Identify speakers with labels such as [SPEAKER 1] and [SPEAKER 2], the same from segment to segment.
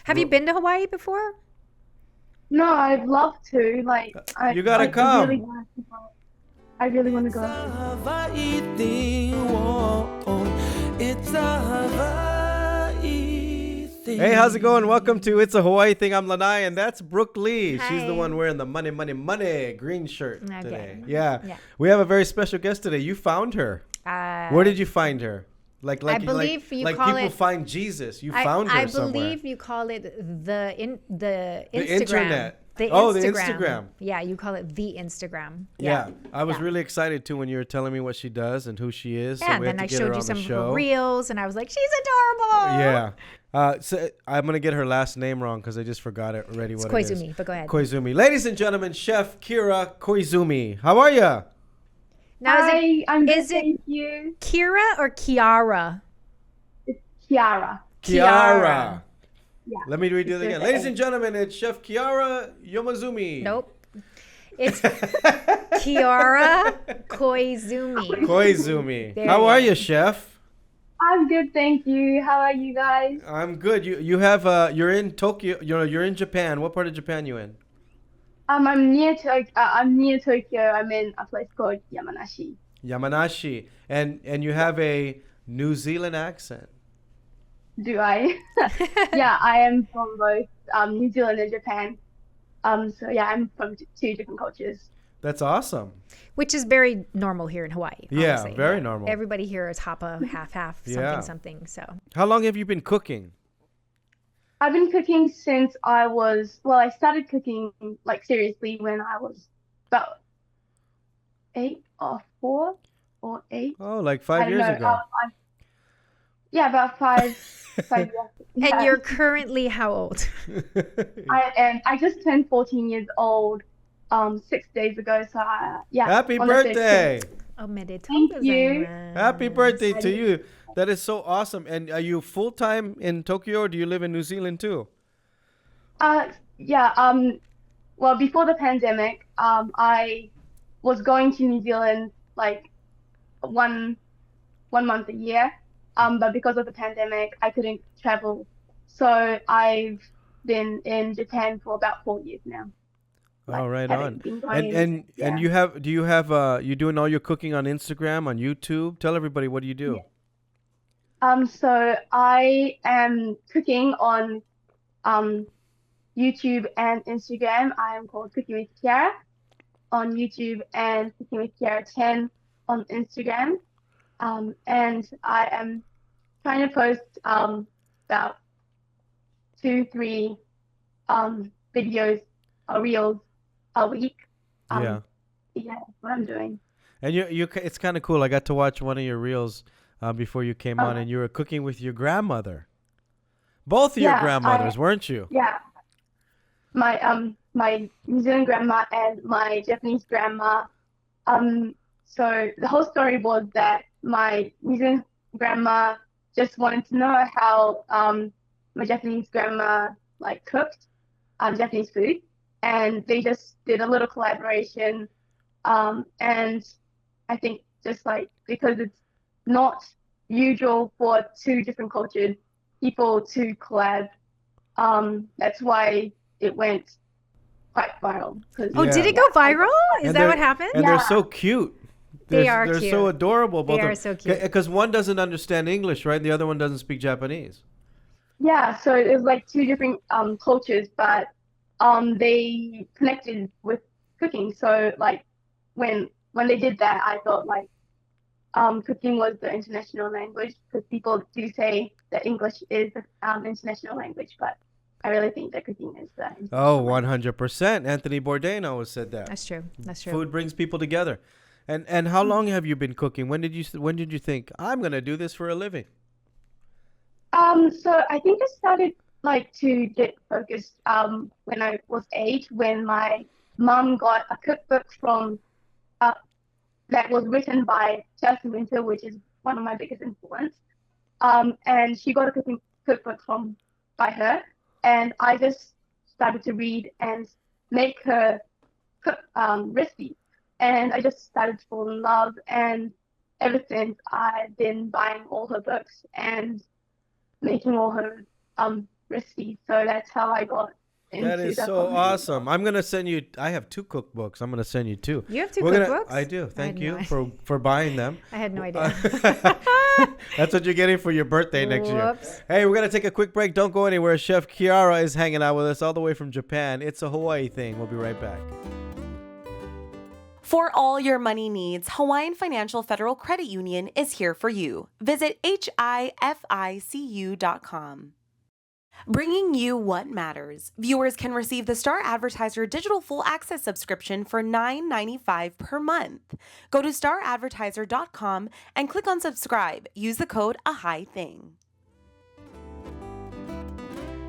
[SPEAKER 1] Have you been to Hawaii before?
[SPEAKER 2] No, I'd love to. Like,
[SPEAKER 3] You gotta
[SPEAKER 2] I really
[SPEAKER 3] come.
[SPEAKER 2] want to go. I really want to
[SPEAKER 4] It's
[SPEAKER 2] go.
[SPEAKER 4] a Hawaii thing. Whoa. It's a Hawaii thing.
[SPEAKER 3] Hey, how's it going? Welcome to It's a Hawaii Thing. I'm Lanai, and that's Brooke Lee. She's the
[SPEAKER 1] Hi.
[SPEAKER 3] one wearing the money, money, money green shirt
[SPEAKER 1] Okay.
[SPEAKER 3] today. Yeah.
[SPEAKER 1] Yeah.
[SPEAKER 3] We have a very special guest today. You found her. Where did you find her? Like,
[SPEAKER 1] I believe you
[SPEAKER 3] like
[SPEAKER 1] call
[SPEAKER 3] people
[SPEAKER 1] it-
[SPEAKER 3] find Jesus. You found her
[SPEAKER 1] I
[SPEAKER 3] somewhere.
[SPEAKER 1] believe you call it the
[SPEAKER 3] The
[SPEAKER 1] Instagram.
[SPEAKER 3] internet.
[SPEAKER 1] The
[SPEAKER 3] Oh, the Instagram.
[SPEAKER 1] Yeah, you call it the Instagram.
[SPEAKER 3] Yeah. I was
[SPEAKER 1] Yeah.
[SPEAKER 3] really excited too when you were telling me what she does and who she is.
[SPEAKER 1] Yeah,
[SPEAKER 3] so
[SPEAKER 1] and
[SPEAKER 3] we had
[SPEAKER 1] then
[SPEAKER 3] to
[SPEAKER 1] I
[SPEAKER 3] get her
[SPEAKER 1] showed you
[SPEAKER 3] on
[SPEAKER 1] some
[SPEAKER 3] the
[SPEAKER 1] of
[SPEAKER 3] show.
[SPEAKER 1] her reels, and I was like, she's adorable.
[SPEAKER 3] Yeah. So I'm gonna get her last name wrong because I just forgot it already.
[SPEAKER 1] It's
[SPEAKER 3] what it is.
[SPEAKER 1] Koizumi, but go ahead.
[SPEAKER 3] Koizumi. Ladies and gentlemen, Chef Kiara Koizumi. How are you?
[SPEAKER 1] Now,
[SPEAKER 2] Hi, I'm good,
[SPEAKER 1] is it
[SPEAKER 2] thank you.
[SPEAKER 1] Kira or Kiara?
[SPEAKER 2] It's Kiara.
[SPEAKER 3] Kiara.
[SPEAKER 2] Yeah.
[SPEAKER 3] Let me redo it again.
[SPEAKER 2] It's
[SPEAKER 3] Ladies and gentlemen, it's Chef Kiara Yomazumi.
[SPEAKER 1] Nope. It's Kiara Koizumi.
[SPEAKER 3] Koizumi.
[SPEAKER 1] There
[SPEAKER 3] How
[SPEAKER 1] you
[SPEAKER 3] are
[SPEAKER 1] go.
[SPEAKER 3] you, Chef?
[SPEAKER 2] I'm good, thank you. How are you guys?
[SPEAKER 3] I'm good. You have you're in Tokyo. You're in Japan. What part of Japan you in?
[SPEAKER 2] I'm near Tokyo. I'm near Tokyo. I'm in a place called Yamanashi.
[SPEAKER 3] Yamanashi. And you have a New Zealand accent.
[SPEAKER 2] Do I? Yeah, I am from both New Zealand and Japan. So yeah, I'm from two different cultures.
[SPEAKER 3] That's awesome.
[SPEAKER 1] Which is very normal here in Hawaii.
[SPEAKER 3] Yeah,
[SPEAKER 1] honestly.
[SPEAKER 3] very normal.
[SPEAKER 1] Everybody here is hapa, half,
[SPEAKER 3] Yeah.
[SPEAKER 1] something. So
[SPEAKER 3] How long have you been cooking?
[SPEAKER 2] I've been cooking since I started cooking like seriously when I was about 8 or 4 or 8.
[SPEAKER 3] Oh, like
[SPEAKER 2] I
[SPEAKER 3] 5
[SPEAKER 2] don't
[SPEAKER 3] years
[SPEAKER 2] know.
[SPEAKER 3] ago.
[SPEAKER 2] Yeah, about 5 years.
[SPEAKER 1] And
[SPEAKER 2] Yeah.
[SPEAKER 1] you're currently how old?
[SPEAKER 2] I just turned 14 years old 6 days ago. So yeah.
[SPEAKER 3] Happy
[SPEAKER 2] on the 15th.
[SPEAKER 3] birthday.
[SPEAKER 2] Thank you.
[SPEAKER 3] Happy birthday to you. That is so awesome. And are you full time in Tokyo or do you live in New Zealand too?
[SPEAKER 2] Yeah. Well, before the pandemic, I was going to New Zealand like one month a year. But because of the pandemic, I couldn't travel. So I've been in Japan for about 4 years now.
[SPEAKER 3] Oh, right
[SPEAKER 2] having
[SPEAKER 3] on.
[SPEAKER 2] been going,
[SPEAKER 3] And
[SPEAKER 2] yeah.
[SPEAKER 3] you doing all your cooking on Instagram, on YouTube? Tell everybody, what do you do?
[SPEAKER 2] So I am cooking on YouTube and Instagram. I am called Cooking with Kiara on YouTube and Cooking with Kiara 10 on Instagram. And I am trying to post about 2-3 videos or reels a week.
[SPEAKER 3] Yeah.
[SPEAKER 2] Yeah, that's what I'm doing.
[SPEAKER 3] And it's kind of cool. I got to watch one of your reels before you came on,
[SPEAKER 2] Oh.
[SPEAKER 3] and you were cooking with your grandmother. Both of your
[SPEAKER 2] Yeah,
[SPEAKER 3] grandmothers, weren't you?
[SPEAKER 2] Yeah, my New Zealand grandma and my Japanese grandma. So the whole story was that my New Zealand grandma just wanted to know how my Japanese grandma like cooked Japanese food, and they just did a little collaboration. And I think just like because it's not usual for two different cultured people to collab, that's why it went quite viral.
[SPEAKER 1] Oh,
[SPEAKER 3] Yeah.
[SPEAKER 1] did it go viral? Is
[SPEAKER 3] And
[SPEAKER 1] that
[SPEAKER 3] they're-
[SPEAKER 1] what happened?
[SPEAKER 3] And
[SPEAKER 2] Yeah.
[SPEAKER 3] they're so cute.
[SPEAKER 1] They are
[SPEAKER 3] They're
[SPEAKER 1] cute.
[SPEAKER 3] so adorable. Both
[SPEAKER 1] They are
[SPEAKER 3] of
[SPEAKER 1] so cute.
[SPEAKER 3] Because one doesn't understand English, right? The other one doesn't speak Japanese.
[SPEAKER 2] Yeah, so it was like two different cultures, but they connected with cooking. So like when they did that, I thought like cooking was the international language because people do say that English is the international language, but I really think that cooking is the
[SPEAKER 3] Oh,
[SPEAKER 2] international language.
[SPEAKER 3] 100%. Anthony Bourdain always said that.
[SPEAKER 1] That's true. That's true.
[SPEAKER 3] Food brings people together. And how long have you been cooking? When did you think I'm gonna do this for a living?
[SPEAKER 2] So I think I started like to get focused when I was 8, when my mom got a cookbook from uh, that was written by Chelsea Winter, which is one of my biggest influence. And she got a cooking cookbook by her, and I just started to read and make her cook recipes, and I just started to fall in love. And ever since, I've been buying all her books and making all her recipe. So that's how I got into
[SPEAKER 3] That is
[SPEAKER 2] the
[SPEAKER 3] so
[SPEAKER 2] culinary
[SPEAKER 3] awesome. I'm gonna send you. I have 2 cookbooks. I'm gonna send you 2.
[SPEAKER 1] You have 2
[SPEAKER 3] We're gonna-
[SPEAKER 1] cookbooks?
[SPEAKER 3] I do.
[SPEAKER 1] I
[SPEAKER 3] Thank
[SPEAKER 1] had
[SPEAKER 3] you
[SPEAKER 1] no
[SPEAKER 3] for buying them.
[SPEAKER 1] I had no idea.
[SPEAKER 3] That's what you're getting for your birthday next year.
[SPEAKER 1] Whoops.
[SPEAKER 3] Hey, we're gonna take a quick break. Don't go anywhere. Chef Kiara is hanging out with us all the way from Japan. It's a Hawaii thing. We'll be right back.
[SPEAKER 5] For all your money needs, Hawaiian Financial Federal Credit Union is here for you. Visit HIFICU.com. Bringing you what matters. Viewers can receive the Star Advertiser Digital Full Access subscription for $9.95 per month. Go to staradvertiser.com and click on subscribe. Use the code AHITHING.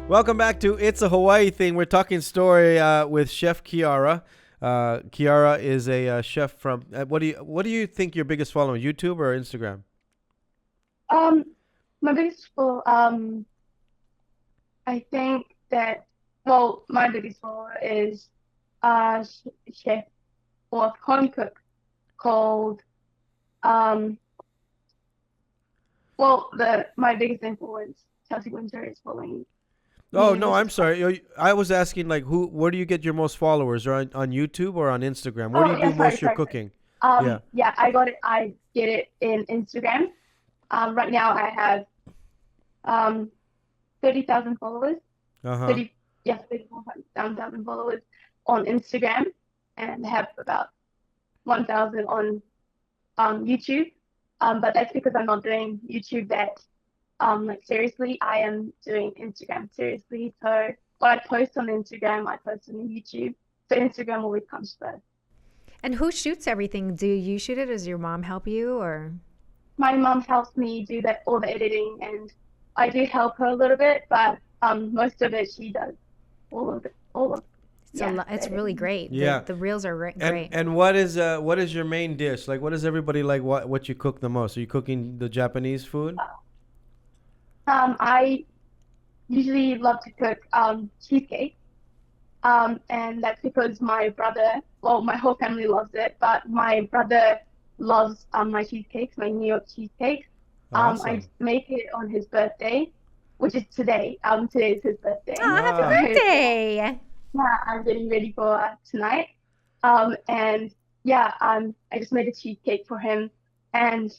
[SPEAKER 3] Welcome back to It's a Hawaii Thing. We're talking story with Chef Kiara. Kiara is a chef from. What do you think your biggest following? YouTube or Instagram?
[SPEAKER 2] My biggest I think that my biggest follower is chef or home cook called my biggest influence, Chelsea Winter, is following.
[SPEAKER 3] Oh no, I'm sorry. I was asking like where do you get your most followers? Or on YouTube or on Instagram? Where do you do most of your cooking?
[SPEAKER 2] Yeah, I got it. I get it in Instagram. Right now I have 30,000 followers. 34,000 followers on Instagram, and have about 1,000 on YouTube. But that's because I'm not doing YouTube that seriously. I am doing Instagram seriously. So what I post on Instagram, I post on YouTube. So Instagram always comes first.
[SPEAKER 1] And who shoots everything? Do you shoot it? Does your mom help you, or?
[SPEAKER 2] My mom helps me do all the editing, and I do help her a little bit, but most of it she does. All of it.
[SPEAKER 1] It's really great.
[SPEAKER 3] Yeah.
[SPEAKER 1] The reels are great.
[SPEAKER 3] And what is your main dish? Like, what does everybody like? What you cook the most? Are you cooking the Japanese food?
[SPEAKER 2] I usually love to cook cheesecake, and that's because my brother, my whole family loves it, but my brother loves my cheesecakes, my New York cheesecakes.
[SPEAKER 3] Awesome.
[SPEAKER 2] I make it on his birthday, which is today. Today is his birthday.
[SPEAKER 1] Oh, happy birthday!
[SPEAKER 2] Yeah, I'm getting ready for tonight. And yeah, I just made a cheesecake for him, and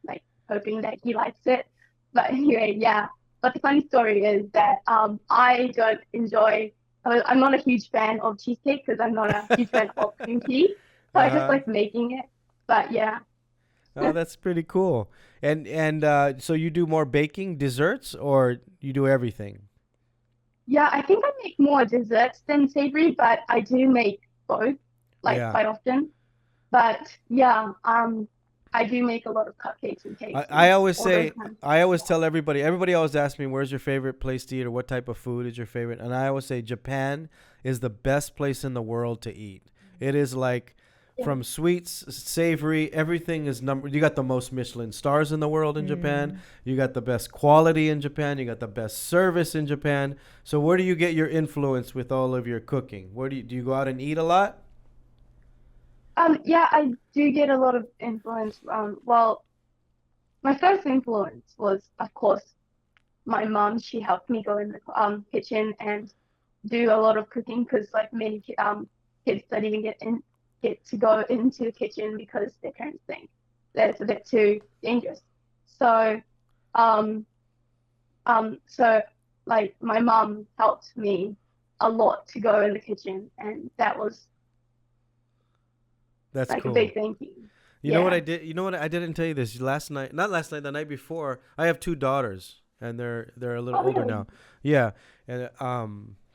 [SPEAKER 2] like hoping that he likes it. But anyway, yeah. But the funny story is that I don't enjoy. I'm not a huge fan of cheesecake because I'm not a huge fan of cream cheese. So I just like making it. But yeah.
[SPEAKER 3] Oh, that's pretty cool. And so you do more baking, desserts, or you do everything?
[SPEAKER 2] Yeah, I think I make more desserts than savory, but I do make both, quite often. But yeah, I do make a lot of cupcakes and cakes.
[SPEAKER 3] I always tell everybody always asks me, where's your favorite place to eat, or what type of food is your favorite? And I always say Japan is the best place in the world to eat. It is like from sweets, savory, everything is you got the most Michelin stars in the world in Japan. You got the best quality in Japan. You got the best service in Japan. So where do you get your influence with all of your cooking? Where do you go out and eat a lot?
[SPEAKER 2] Yeah, I do get a lot of influence. My first influence was, of course, my mom. She helped me go in the kitchen and do a lot of cooking because, like many kids, don't even get to go into the kitchen because their parents think that it's a bit too dangerous. So, like my mom helped me a lot to go in the kitchen, and that's like
[SPEAKER 3] cool.
[SPEAKER 2] a big thank you.
[SPEAKER 3] You know what I did? You know what I didn't tell you this not last night, the night before. I have 2 daughters, and they're a little older now. Yeah, and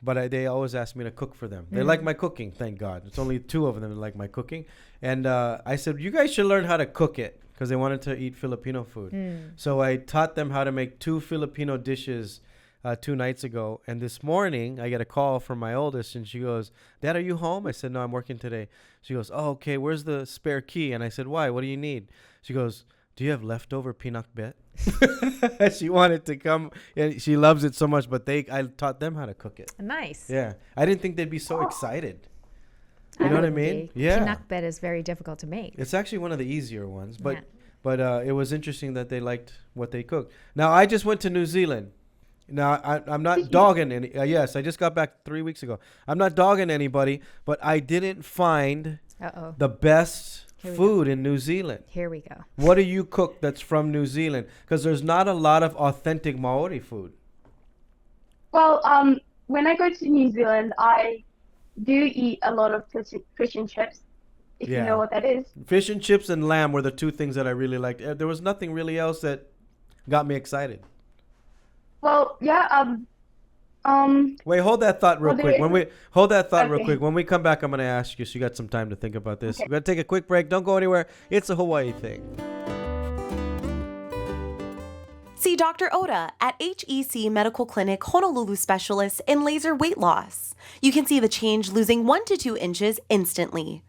[SPEAKER 3] but they always ask me to cook for them. They like my cooking, thank God. It's only 2 of them that like my cooking, and I said you guys should learn how to cook it because they wanted to eat Filipino food. So I taught them how to make 2 Filipino dishes 2 nights ago, and this morning I get a call from my oldest, and she goes, "Dad, are you home?" I said, "No, I'm working today." She goes, "Oh, okay, where's the spare key?" And I said, "Why? What do you need?" She goes, "Do you have leftover pinakbet?" She wanted to come, and she loves it so much, but I taught them how to cook it.
[SPEAKER 1] Nice.
[SPEAKER 3] Yeah, I didn't think they'd be so excited. You know what I mean? Yeah.
[SPEAKER 1] Pinakbet is very difficult to make.
[SPEAKER 3] It's actually one of the easier ones, but it was interesting that they liked what they cooked. Now, I just went to New Zealand. Now, I'm not dogging any. Yes, I just got back 3 weeks ago. I'm not dogging anybody, but I didn't find
[SPEAKER 1] Uh-oh.
[SPEAKER 3] the best
[SPEAKER 1] Here we
[SPEAKER 3] food in New Zealand.
[SPEAKER 1] Here we go.
[SPEAKER 3] What do you cook that's from New Zealand? Because there's not a lot of authentic Maori food.
[SPEAKER 2] Well, when I go to New Zealand, I do eat a lot of fish and chips, if you
[SPEAKER 3] Yeah.
[SPEAKER 2] know what that is.
[SPEAKER 3] Fish and chips and lamb were the two things that I really liked. There was nothing really else that got me excited.
[SPEAKER 2] Well, yeah,
[SPEAKER 3] Wait, hold that thought real
[SPEAKER 2] Well,
[SPEAKER 3] quick.
[SPEAKER 2] there
[SPEAKER 3] Hold that thought real
[SPEAKER 2] Okay.
[SPEAKER 3] quick. When we come back, I'm gonna ask you. So you got some time to think about this. We're gonna take a quick break. Don't go anywhere. It's a Hawaii thing.
[SPEAKER 5] See Dr. Oda at HEC Medical Clinic Honolulu Specialist in laser weight loss. You can see the change losing 1 to 2 inches instantly.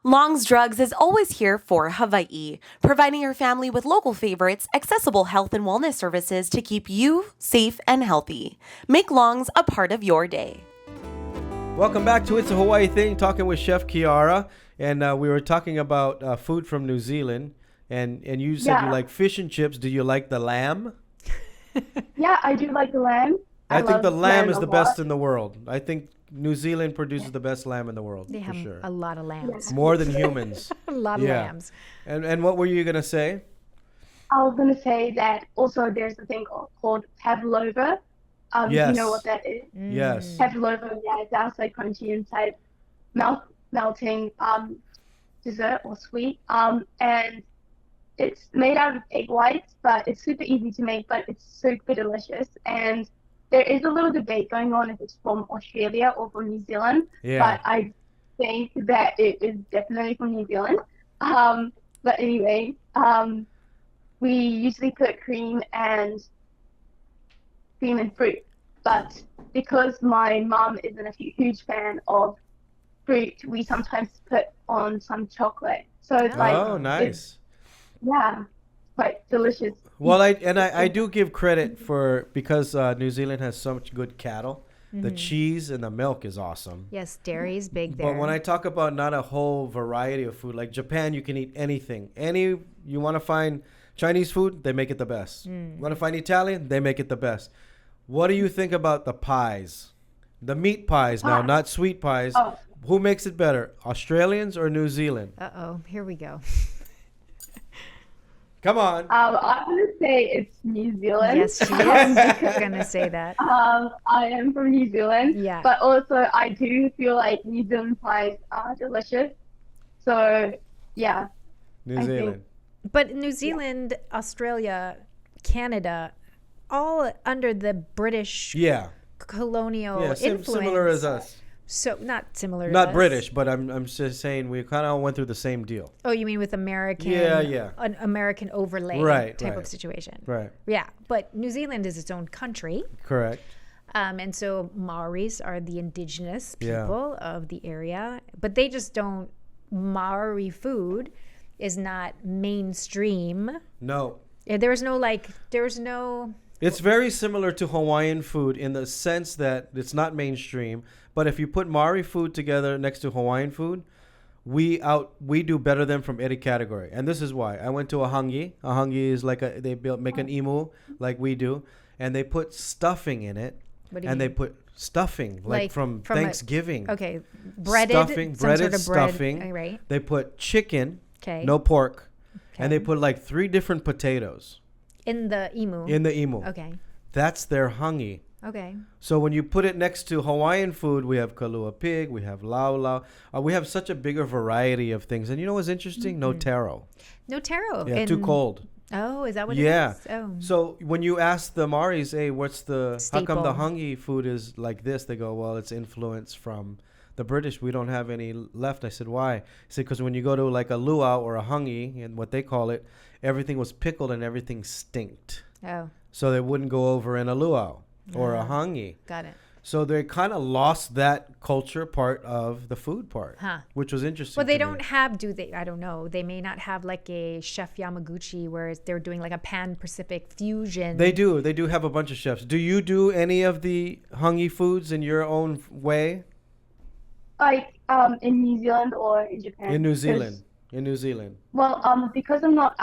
[SPEAKER 5] Long's Drugs is always here for Hawaii, providing your family with local favorites, accessible health and wellness services to keep you safe and healthy. Make Long's a part of your day.
[SPEAKER 3] Welcome back to It's a Hawaii Thing, talking with Chef Kiara, and we were talking about food from New Zealand, and you said you
[SPEAKER 2] Yeah.
[SPEAKER 3] like fish and chips. Do you like the lamb?
[SPEAKER 2] yeah, I do like the lamb.
[SPEAKER 3] I think
[SPEAKER 2] love
[SPEAKER 3] the lamb is
[SPEAKER 2] a
[SPEAKER 3] the
[SPEAKER 2] lot.
[SPEAKER 3] best in the world. I think New Zealand produces the best lamb in the world,
[SPEAKER 1] They
[SPEAKER 3] for
[SPEAKER 1] have
[SPEAKER 3] sure.
[SPEAKER 1] a lot of lambs.
[SPEAKER 3] More than humans.
[SPEAKER 1] A lot of
[SPEAKER 3] Yeah.
[SPEAKER 1] lambs.
[SPEAKER 3] And what were you gonna say?
[SPEAKER 2] I was going to say that also there's a thing called pavlova. If
[SPEAKER 3] Yes.
[SPEAKER 2] you know what that is.
[SPEAKER 3] Yes.
[SPEAKER 2] Pavlova, yeah, it's outside crunchy inside melting dessert or sweet. And it's made out of egg whites, but it's super easy to make, but it's super delicious. And there is a little debate going on if it's from Australia or from New Zealand,
[SPEAKER 3] Yeah.
[SPEAKER 2] but I think that it is definitely from New Zealand. But anyway, we usually put cream and fruit, but because my mum isn't a huge fan of fruit, we sometimes put on some chocolate. So it's like,
[SPEAKER 3] Oh, nice.
[SPEAKER 2] yeah, quite delicious.
[SPEAKER 3] Well, I do give credit for, because New Zealand has so much good cattle. The cheese and the milk is awesome.
[SPEAKER 1] Yes, dairy's big there.
[SPEAKER 3] But when I talk about not a whole variety of food, like Japan, you can eat anything. You want to find Chinese food, they make it the best. Want to find Italian, they make it the best. What do you think about the pies? The meat pies now, not sweet pies.
[SPEAKER 2] Oh.
[SPEAKER 3] Who makes it better, Australians or New Zealand?
[SPEAKER 1] Uh-oh, here we go.
[SPEAKER 3] Come on.
[SPEAKER 2] I'm gonna say it's New Zealand.
[SPEAKER 1] Yes, she is going to say that.
[SPEAKER 2] I am from New Zealand.
[SPEAKER 1] Yeah.
[SPEAKER 2] But also, I do feel like New Zealand pies are delicious. So, yeah.
[SPEAKER 3] New
[SPEAKER 2] I
[SPEAKER 3] Zealand.
[SPEAKER 1] But New Zealand, Australia, Canada, all under the British
[SPEAKER 3] Yeah.
[SPEAKER 1] colonial
[SPEAKER 3] Yeah,
[SPEAKER 1] influence.
[SPEAKER 3] similar as us.
[SPEAKER 1] So not similar. to
[SPEAKER 3] Not
[SPEAKER 1] us.
[SPEAKER 3] British, but I'm just saying we kind of went through the same deal.
[SPEAKER 1] Oh, you mean with American?
[SPEAKER 3] Yeah.
[SPEAKER 1] An American overlay
[SPEAKER 3] Right,
[SPEAKER 1] type
[SPEAKER 3] right.
[SPEAKER 1] of situation.
[SPEAKER 3] Right.
[SPEAKER 1] Yeah, but New Zealand is its own country.
[SPEAKER 3] Correct.
[SPEAKER 1] And so Maoris are the indigenous
[SPEAKER 3] Yeah.
[SPEAKER 1] people of the area, but they just don't. Maori food is not mainstream.
[SPEAKER 3] No.
[SPEAKER 1] There's no.
[SPEAKER 3] It's very similar to Hawaiian food in the sense that it's not mainstream, but if you put Maori food together next to Hawaiian food, we do better than from any category. And this is why. I went to a hangi. A hangi is like make an imu like we do, and they put stuffing in it.
[SPEAKER 1] What do you
[SPEAKER 3] And they
[SPEAKER 1] mean?
[SPEAKER 3] put stuffing like from
[SPEAKER 1] a-
[SPEAKER 3] Thanksgiving.
[SPEAKER 1] Okay, breaded
[SPEAKER 3] Stuffing,
[SPEAKER 1] some
[SPEAKER 3] breaded
[SPEAKER 1] sort of bread,
[SPEAKER 3] stuffing.
[SPEAKER 1] right?
[SPEAKER 3] They put chicken,
[SPEAKER 1] Okay.
[SPEAKER 3] no pork, and they
[SPEAKER 1] Okay.
[SPEAKER 3] put like 3 different potatoes
[SPEAKER 1] In the emu.
[SPEAKER 3] in the imu.
[SPEAKER 1] Okay.
[SPEAKER 3] That's their hangi.
[SPEAKER 1] Okay.
[SPEAKER 3] So when you put it next to Hawaiian food, we have kalua pig, we have lau lau. We have such a bigger variety of things. And you know what's interesting? No taro.
[SPEAKER 1] No taro.
[SPEAKER 3] Yeah, too cold.
[SPEAKER 1] Oh, is that what
[SPEAKER 3] Yeah.
[SPEAKER 1] it is? Oh.
[SPEAKER 3] So when you ask the Maoris, hey, how come the
[SPEAKER 1] Staple.
[SPEAKER 3] hangi food is like this? They go, well, it's influence from the British. We don't have any left. I said, why? He said, because when you go to like a luau or a hangi, and what they call it, everything was pickled and everything stinked.
[SPEAKER 1] Oh,
[SPEAKER 3] So they wouldn't go over in a luau or a hangi.
[SPEAKER 1] got it.
[SPEAKER 3] So they kind of lost that culture part of the food part,
[SPEAKER 1] Huh.
[SPEAKER 3] which was interesting.
[SPEAKER 1] Well, they
[SPEAKER 3] to me.
[SPEAKER 1] don't have, do they? I don't know. They may not have like a Chef Yamaguchi where they're doing like a Pan-Pacific fusion.
[SPEAKER 3] They do. They do have a bunch of chefs. Do you do any of the hangi foods in your own way?
[SPEAKER 2] Like in New Zealand or in Japan.
[SPEAKER 3] In New
[SPEAKER 2] 'Cause-
[SPEAKER 3] Zealand. In New Zealand.
[SPEAKER 2] Well, because I'm not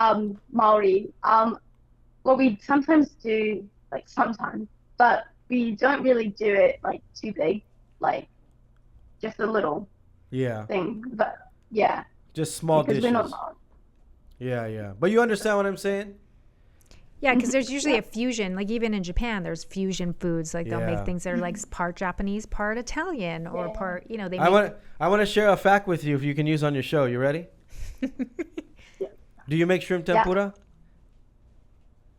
[SPEAKER 2] Maori, what we sometimes do, like sometimes, but we don't really do it like too big, like just a little
[SPEAKER 3] Yeah.
[SPEAKER 2] thing. But yeah,
[SPEAKER 3] Just small
[SPEAKER 2] because
[SPEAKER 3] dishes.
[SPEAKER 2] we're not large.
[SPEAKER 3] Yeah, yeah. But you understand what I'm saying?
[SPEAKER 1] Yeah, because there's usually a fusion. Like even in Japan, there's fusion foods. Like they'll
[SPEAKER 3] Yeah.
[SPEAKER 1] make things that are like part Japanese, part Italian, or part they
[SPEAKER 3] I
[SPEAKER 1] make.
[SPEAKER 3] want to share a fact with you if you can use on your show. You ready? Do you make shrimp
[SPEAKER 2] Yeah.
[SPEAKER 3] tempura?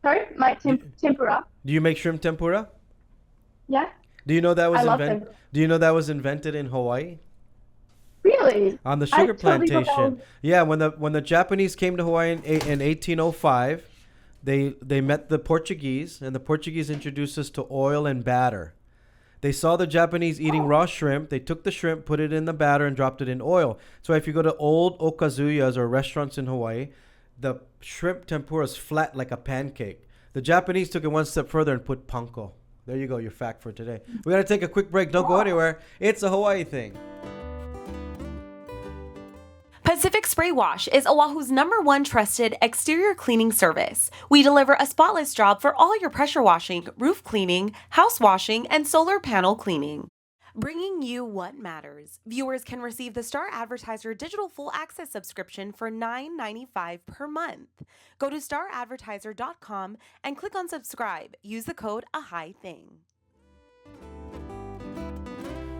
[SPEAKER 2] Sorry, my tempura.
[SPEAKER 3] Do you make shrimp tempura?
[SPEAKER 2] Yeah,
[SPEAKER 3] Do you know that was
[SPEAKER 2] I love
[SPEAKER 3] invented?
[SPEAKER 2] tempura.
[SPEAKER 3] Do you know that was invented in Hawaii
[SPEAKER 2] Really?
[SPEAKER 3] on the
[SPEAKER 2] I
[SPEAKER 3] sugar
[SPEAKER 2] totally thought that
[SPEAKER 3] plantation?
[SPEAKER 2] was-
[SPEAKER 3] Yeah, when the Japanese came to Hawaii in 1805, they met the Portuguese, and the Portuguese introduced us to oil and batter. They saw the Japanese eating raw shrimp. They took the shrimp, put it in the batter, and dropped it in oil. So if you go to old okazuyas or restaurants in Hawaii, the shrimp tempura is flat like a pancake. The Japanese took it one step further and put panko. There you go, your fact for today. We got to take a quick break. Don't go anywhere. It's a Hawaii thing.
[SPEAKER 5] Pacific Spray Wash is Oahu's #1 trusted exterior cleaning service. We deliver a spotless job for all your pressure washing, roof cleaning, house washing, and solar panel cleaning. Bringing you what matters. Viewers can receive the Star Advertiser digital full access subscription for $9.95 per month. Go to staradvertiser.com and click on subscribe. Use the code AHITHING.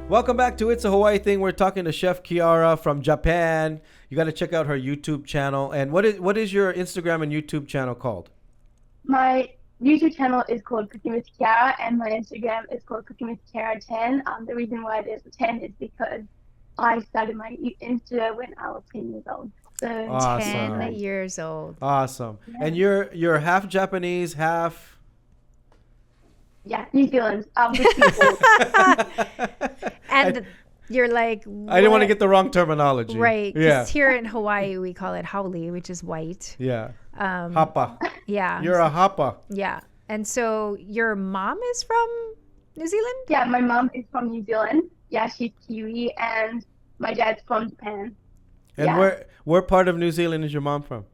[SPEAKER 3] Welcome back to It's a Hawaii Thing. We're talking to Chef Kiara from Japan. You got to check out her YouTube channel. And what is your Instagram and YouTube channel called?
[SPEAKER 2] My YouTube channel is called Cooking with Kiara, and my Instagram is called Cooking with Kiara 10. The reason why there's a 10 is because I started my Insta when I was 10 years old. So
[SPEAKER 3] Awesome.
[SPEAKER 1] 10 years old.
[SPEAKER 3] Awesome. And you're half Japanese, half...
[SPEAKER 2] yeah, New Zealand. With people.
[SPEAKER 1] And you're like,
[SPEAKER 3] I didn't want to
[SPEAKER 1] what?
[SPEAKER 3] get the wrong terminology.
[SPEAKER 1] Right.
[SPEAKER 3] Yeah.
[SPEAKER 1] Because here in Hawaii, we call it haole, which is white.
[SPEAKER 3] Yeah.
[SPEAKER 1] Um,
[SPEAKER 3] Hapa.
[SPEAKER 1] Yeah.
[SPEAKER 3] You're a hapa.
[SPEAKER 1] Yeah. And so your mom is from New Zealand?
[SPEAKER 2] Yeah, my mom is from New Zealand. Yeah, she's Kiwi, and my dad's from Japan.
[SPEAKER 3] And
[SPEAKER 2] Yeah.
[SPEAKER 3] where part of New Zealand is your mom from?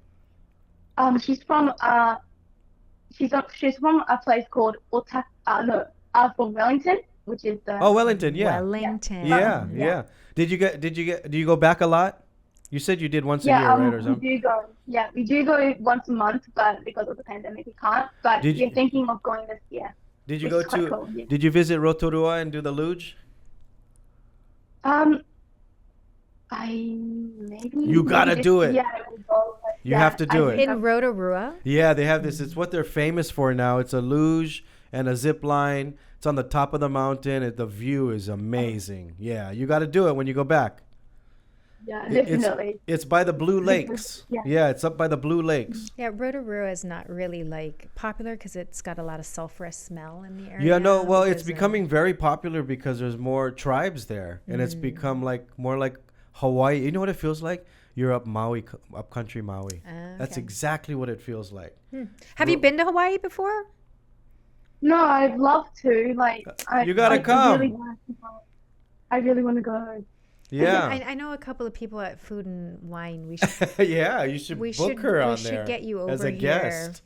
[SPEAKER 2] She's from a place called from Wellington, which is the
[SPEAKER 3] Oh, Wellington. Yeah.
[SPEAKER 1] Wellington.
[SPEAKER 3] Yeah. Yeah. Do you go back a lot? You said you did once a year, right, or
[SPEAKER 2] we
[SPEAKER 3] something?
[SPEAKER 2] do go. Yeah, we do go once a month, but because of the pandemic, we can't. But
[SPEAKER 3] Did
[SPEAKER 2] we're
[SPEAKER 3] you-
[SPEAKER 2] thinking of going this year.
[SPEAKER 3] Did you
[SPEAKER 2] which
[SPEAKER 3] go
[SPEAKER 2] is quite
[SPEAKER 3] to?
[SPEAKER 2] cool, yeah.
[SPEAKER 3] Did you visit Rotorua and do the luge?
[SPEAKER 2] Maybe.
[SPEAKER 3] You gotta
[SPEAKER 2] maybe
[SPEAKER 3] do
[SPEAKER 2] this
[SPEAKER 3] it.
[SPEAKER 2] year I will go, but
[SPEAKER 3] You have to do
[SPEAKER 2] I
[SPEAKER 3] it.
[SPEAKER 2] think
[SPEAKER 1] In Rotorua?
[SPEAKER 3] Yeah, they have this. It's what they're famous for now. It's a luge and a zip line. It's on the top of the mountain. The view is amazing. Yeah, you got to do it when you go back.
[SPEAKER 2] Yeah,
[SPEAKER 3] It's-
[SPEAKER 2] definitely.
[SPEAKER 3] It's by the Blue Lakes.
[SPEAKER 2] Yeah.
[SPEAKER 3] Yeah, it's up by the Blue Lakes.
[SPEAKER 1] Yeah, Rotorua is not really like popular because it's got a lot of sulfurous smell in the area.
[SPEAKER 3] Yeah, no, well, it's
[SPEAKER 1] because of-
[SPEAKER 3] becoming very popular because there's more tribes there, and it's become like more like Hawaii. You know what it feels like? You're up Maui, up country Maui. That's
[SPEAKER 1] okay.
[SPEAKER 3] exactly what it feels like.
[SPEAKER 1] Have you been to Hawaii before?
[SPEAKER 2] No, I'd love to. Like,
[SPEAKER 3] You gotta come.
[SPEAKER 2] I really want to go.
[SPEAKER 3] Yeah,
[SPEAKER 1] I know a couple of people at Food and Wine. We should
[SPEAKER 3] yeah. You should
[SPEAKER 1] we
[SPEAKER 3] book
[SPEAKER 1] should
[SPEAKER 3] her on
[SPEAKER 1] we
[SPEAKER 3] there
[SPEAKER 1] should get you over
[SPEAKER 3] as a
[SPEAKER 1] here.
[SPEAKER 3] guest.